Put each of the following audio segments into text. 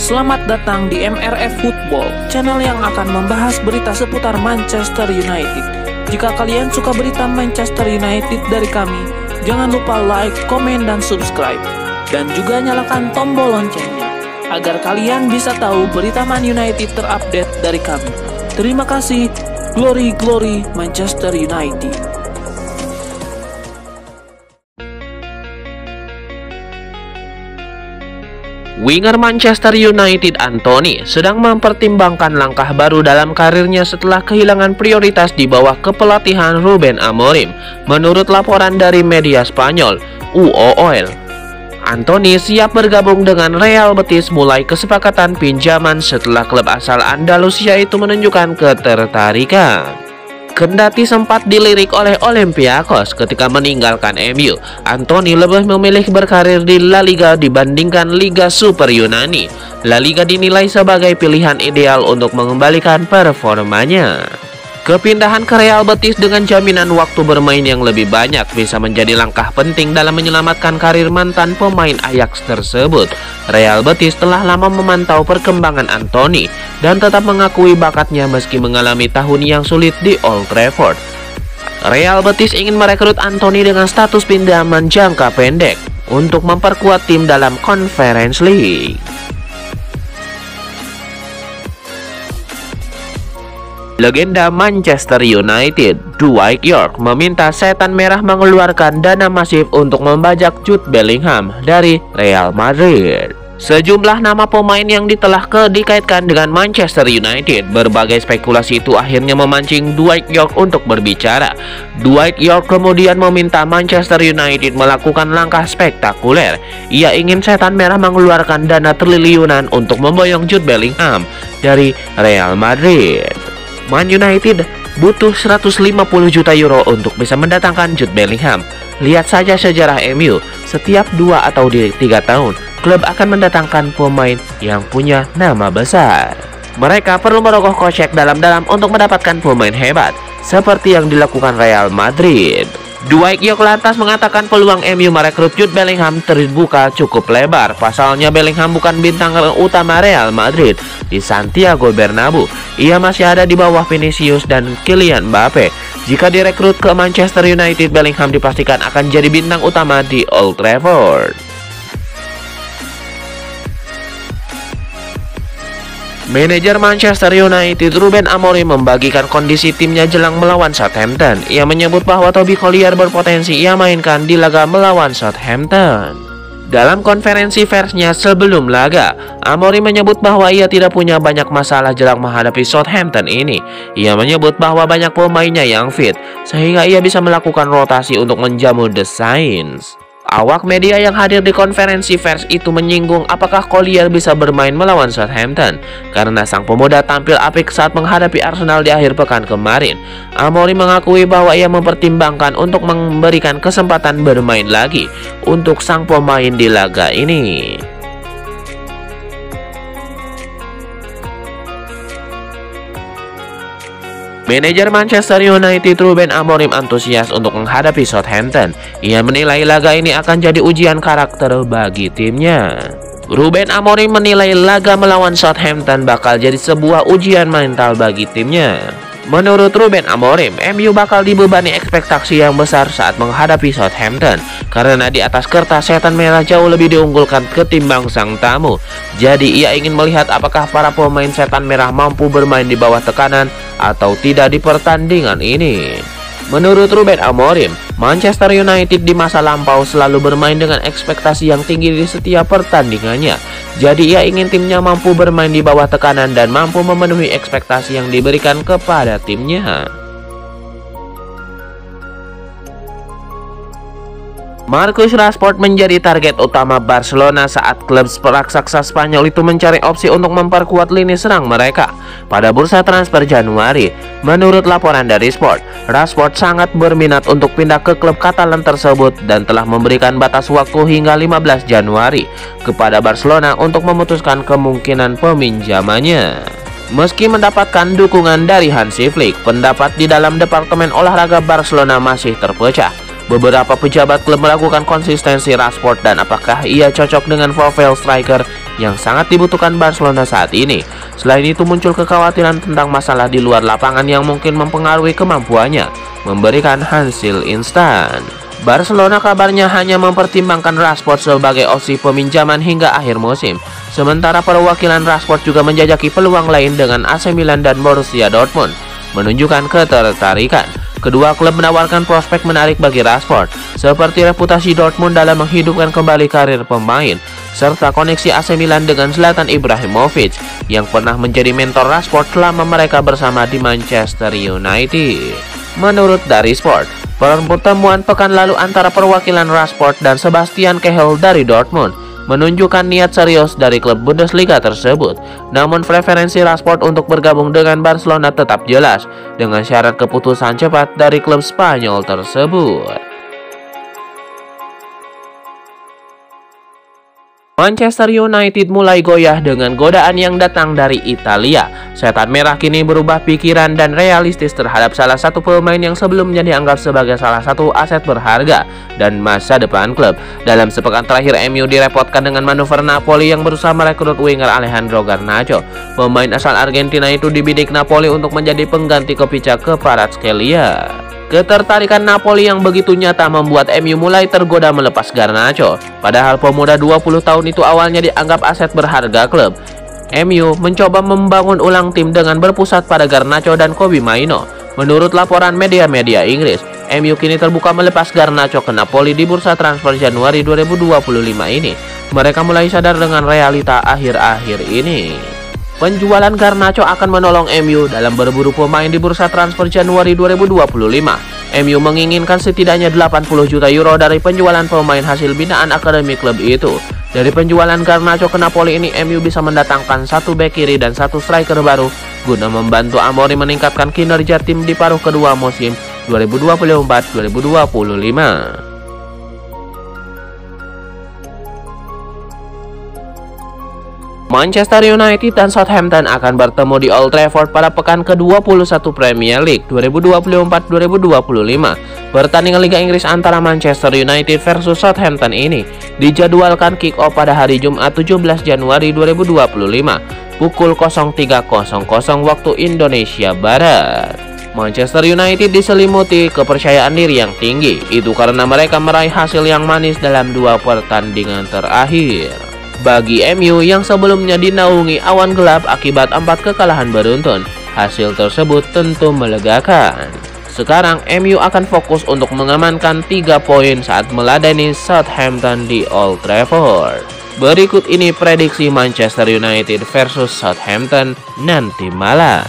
Selamat datang di MRF Football, channel yang akan membahas berita seputar Manchester United. Jika kalian suka berita Manchester United dari kami, jangan lupa like, komen, dan subscribe. Dan juga nyalakan tombol loncengnya, agar kalian bisa tahu berita Man United terupdate dari kami. Terima kasih, Glory Glory Manchester United. Winger Manchester United Anthony sedang mempertimbangkan langkah baru dalam karirnya setelah kehilangan prioritas di bawah kepelatihan Ruben Amorim. Menurut laporan dari media Spanyol, UOL, Anthony siap bergabung dengan Real Betis mulai kesepakatan pinjaman setelah klub asal Andalusia itu menunjukkan ketertarikan. Kendati sempat dilirik oleh Olympiakos ketika meninggalkan MU, Anthony lebih memilih berkarir di La Liga dibandingkan Liga Super Yunani. La Liga dinilai sebagai pilihan ideal untuk mengembalikan performanya. Kepindahan ke Real Betis dengan jaminan waktu bermain yang lebih banyak bisa menjadi langkah penting dalam menyelamatkan karir mantan pemain Ajax tersebut. Real Betis telah lama memantau perkembangan Anthony dan tetap mengakui bakatnya meski mengalami tahun yang sulit di Old Trafford. Real Betis ingin merekrut Anthony dengan status pinjaman jangka pendek untuk memperkuat tim dalam Conference League. Legenda Manchester United, Dwight Yorke, meminta Setan Merah mengeluarkan dana masif untuk membajak Jude Bellingham dari Real Madrid. Sejumlah nama pemain yang dikaitkan dengan Manchester United. Berbagai spekulasi itu akhirnya memancing Dwight Yorke untuk berbicara. Dwight Yorke kemudian meminta Manchester United melakukan langkah spektakuler. Ia ingin Setan Merah mengeluarkan dana triliunan untuk memboyong Jude Bellingham dari Real Madrid. Man United butuh 150 juta euro untuk bisa mendatangkan Jude Bellingham. Lihat saja sejarah MU, setiap 2 atau 3 tahun, klub akan mendatangkan pemain yang punya nama besar. Mereka perlu merogoh kocek dalam-dalam untuk mendapatkan pemain hebat, seperti yang dilakukan Real Madrid. Dwight Yorke lantas mengatakan peluang MU merekrut Jude Bellingham terbuka cukup lebar. Pasalnya Bellingham bukan bintang utama Real Madrid di Santiago Bernabeu. Ia masih ada di bawah Vinicius dan Kylian Mbappe. Jika direkrut ke Manchester United, Bellingham dipastikan akan jadi bintang utama di Old Trafford. Manajer Manchester United Ruben Amorim membagikan kondisi timnya jelang melawan Southampton. Ia menyebut bahwa Toby Collier berpotensi ia mainkan di laga melawan Southampton. Dalam konferensi persnya sebelum laga, Amorim menyebut bahwa ia tidak punya banyak masalah jelang menghadapi Southampton ini. Ia menyebut bahwa banyak pemainnya yang fit, sehingga ia bisa melakukan rotasi untuk menjamu The Saints. Awak media yang hadir di konferensi pers itu menyinggung apakah Collier bisa bermain melawan Southampton karena sang pemuda tampil apik saat menghadapi Arsenal di akhir pekan kemarin. Amorim mengakui bahwa ia mempertimbangkan untuk memberikan kesempatan bermain lagi untuk sang pemain di laga ini. Manajer Manchester United Ruben Amorim antusias untuk menghadapi Southampton. Ia menilai laga ini akan jadi ujian karakter bagi timnya. Ruben Amorim menilai laga melawan Southampton bakal jadi sebuah ujian mental bagi timnya. Menurut Ruben Amorim, MU bakal dibebani ekspektasi yang besar saat menghadapi Southampton karena di atas kertas Setan Merah jauh lebih diunggulkan ketimbang sang tamu. Jadi ia ingin melihat apakah para pemain Setan Merah mampu bermain di bawah tekanan atau tidak di pertandingan ini. Menurut Ruben Amorim, Manchester United di masa lampau selalu bermain dengan ekspektasi yang tinggi di setiap pertandingannya. Jadi ia ingin timnya mampu bermain di bawah tekanan dan mampu memenuhi ekspektasi yang diberikan kepada timnya. Marcus Rashford menjadi target utama Barcelona saat klub raksasa Spanyol itu mencari opsi untuk memperkuat lini serang mereka pada bursa transfer Januari. Menurut laporan dari Sport, Rashford sangat berminat untuk pindah ke klub Katalan tersebut dan telah memberikan batas waktu hingga 15 Januari kepada Barcelona untuk memutuskan kemungkinan peminjamannya. Meski mendapatkan dukungan dari Hansi Flick, pendapat di dalam Departemen Olahraga Barcelona masih terpecah. Beberapa pejabat klub melakukan konsistensi Rashford dan apakah ia cocok dengan profil striker yang sangat dibutuhkan Barcelona saat ini. Selain itu muncul kekhawatiran tentang masalah di luar lapangan yang mungkin mempengaruhi kemampuannya memberikan hasil instan. Barcelona kabarnya hanya mempertimbangkan Rashford sebagai opsi peminjaman hingga akhir musim. Sementara perwakilan Rashford juga menjajaki peluang lain dengan AC Milan dan Borussia Dortmund, menunjukkan ketertarikan. Kedua klub menawarkan prospek menarik bagi Rashford, seperti reputasi Dortmund dalam menghidupkan kembali karir pemain, serta koneksi AC Milan dengan Zlatan Ibrahimovic yang pernah menjadi mentor Rashford selama mereka bersama di Manchester United. Menurut dari Sport, pertemuan pekan lalu antara perwakilan Rashford dan Sebastian Kehl dari Dortmund menunjukkan niat serius dari klub Bundesliga tersebut. Namun preferensi Rashford untuk bergabung dengan Barcelona tetap jelas dengan syarat keputusan cepat dari klub Spanyol tersebut. Manchester United mulai goyah dengan godaan yang datang dari Italia. Setan merah kini berubah pikiran dan realistis terhadap salah satu pemain yang sebelumnya dianggap sebagai salah satu aset berharga dan masa depan klub. Dalam sepekan terakhir, MU direpotkan dengan manuver Napoli yang berusaha merekrut winger Alejandro Garnacho. Pemain asal Argentina itu dibidik Napoli untuk menjadi pengganti Kopica Kvaratskhelia. Ketertarikan Napoli yang begitu nyata membuat MU mulai tergoda melepas Garnacho. Padahal pemuda 20 tahun itu awalnya dianggap aset berharga klub. MU mencoba membangun ulang tim dengan berpusat pada Garnacho dan Kobbie Mainoo. Menurut laporan media-media Inggris, MU kini terbuka melepas Garnacho ke Napoli di bursa transfer Januari 2025 ini. Mereka mulai sadar dengan realita akhir-akhir ini. Penjualan Garnacho akan menolong MU dalam berburu pemain di bursa transfer Januari 2025. MU menginginkan setidaknya 80 juta euro dari penjualan pemain hasil binaan akademi klub itu. Dari penjualan Garnacho ke Napoli ini, MU bisa mendatangkan satu bek kiri dan satu striker baru guna membantu Amorim meningkatkan kinerja tim di paruh kedua musim 2024-2025. Manchester United dan Southampton akan bertemu di Old Trafford pada pekan ke-21 Premier League 2024-2025. Pertandingan Liga Inggris antara Manchester United versus Southampton ini dijadwalkan kick-off pada hari Jumat 17 Januari 2025 pukul 03.00 waktu Indonesia Barat. Manchester United diselimuti kepercayaan diri yang tinggi, itu karena mereka meraih hasil yang manis dalam 2 pertandingan terakhir. Bagi MU yang sebelumnya dinaungi awan gelap akibat 4 kekalahan beruntun, hasil tersebut tentu melegakan. Sekarang MU akan fokus untuk mengamankan 3 poin saat meladeni Southampton di Old Trafford. Berikut ini prediksi Manchester United versus Southampton nanti malam.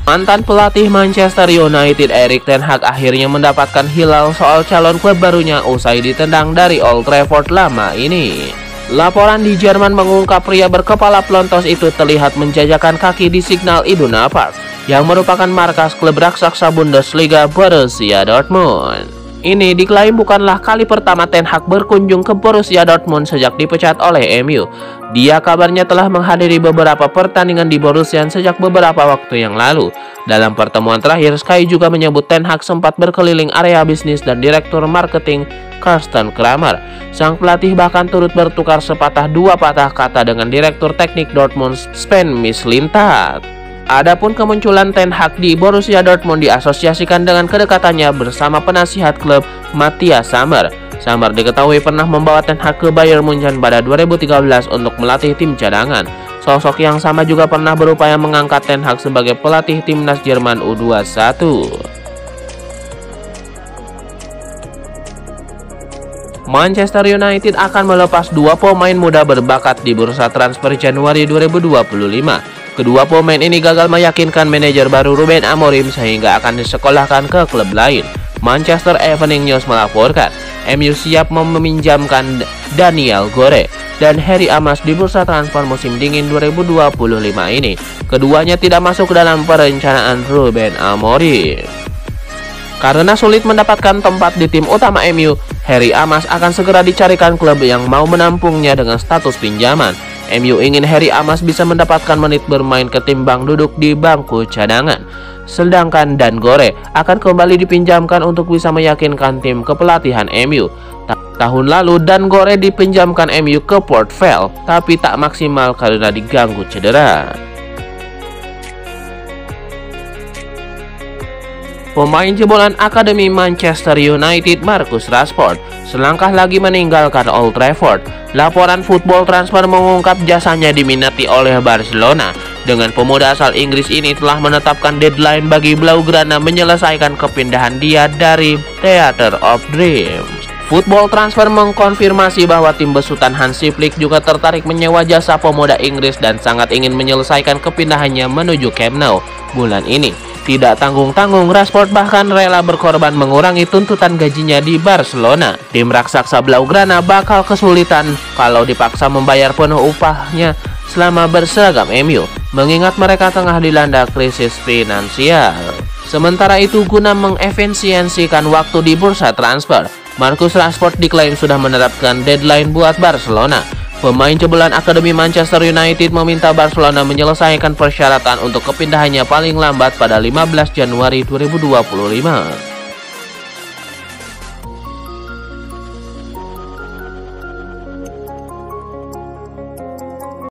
Mantan pelatih Manchester United Erik ten Hag akhirnya mendapatkan hilal soal calon klub barunya usai ditendang dari Old Trafford lama ini. Laporan di Jerman mengungkap pria berkepala pelontos itu terlihat menjajakan kaki di Signal Iduna Park, yang merupakan markas klub raksasa Bundesliga Borussia Dortmund. Ini diklaim bukanlah kali pertama Ten Hag berkunjung ke Borussia Dortmund sejak dipecat oleh MU. Dia kabarnya telah menghadiri beberapa pertandingan di Borussia sejak beberapa waktu yang lalu. Dalam pertemuan terakhir, Sky juga menyebut Ten Hag sempat berkeliling area bisnis dan direktur marketing Carsten Kramer. Sang pelatih bahkan turut bertukar sepatah dua patah kata dengan direktur teknik Dortmund Sven Mislintat. Adapun kemunculan Ten Hag di Borussia Dortmund diasosiasikan dengan kedekatannya bersama penasihat klub Matthias Sammer. Sammer diketahui pernah membawa Ten Hag ke Bayern Munchen pada 2013 untuk melatih tim cadangan. Sosok yang sama juga pernah berupaya mengangkat Ten Hag sebagai pelatih timnas Jerman U21. Manchester United akan melepas 2 pemain muda berbakat di bursa transfer Januari 2025. Kedua pemain ini gagal meyakinkan manajer baru Ruben Amorim sehingga akan disekolahkan ke klub lain. Manchester Evening News melaporkan, MU siap meminjamkan Daniel Gore dan Harry Amas di bursa transfer musim dingin 2025 ini. Keduanya tidak masuk dalam perencanaan Ruben Amorim. Karena sulit mendapatkan tempat di tim utama MU, Harry Amas akan segera dicarikan klub yang mau menampungnya dengan status pinjaman. MU ingin Harry Amas bisa mendapatkan menit bermain ketimbang duduk di bangku cadangan. sedangkan Dangote akan kembali dipinjamkan untuk bisa meyakinkan tim kepelatihan MU. Tahun lalu Dangote dipinjamkan MU ke Port Vale, tapi tak maksimal karena diganggu cedera. Pemain jebolan Akademi Manchester United Marcus Rashford selangkah lagi meninggalkan Old Trafford. Laporan Football Transfer mengungkap jasanya diminati oleh Barcelona. Dengan pemuda asal Inggris ini telah menetapkan deadline bagi Blaugrana menyelesaikan kepindahan dia dari Theatre of Dreams. Football Transfer mengkonfirmasi bahwa tim besutan Hansi Flick juga tertarik menyewa jasa pemuda Inggris dan sangat ingin menyelesaikan kepindahannya menuju Camp Nou bulan ini. Tidak tanggung-tanggung, Rashford bahkan rela berkorban mengurangi tuntutan gajinya di Barcelona. Tim raksasa Blaugrana bakal kesulitan kalau dipaksa membayar penuh upahnya selama berseragam MU, mengingat mereka tengah dilanda krisis finansial. Sementara itu, guna mengefisiensikan waktu di bursa transfer, Marcus Rashford diklaim sudah menerapkan deadline buat Barcelona. Pemain jebolan Akademi Manchester United meminta Barcelona menyelesaikan persyaratan untuk kepindahannya paling lambat pada 15 Januari 2025.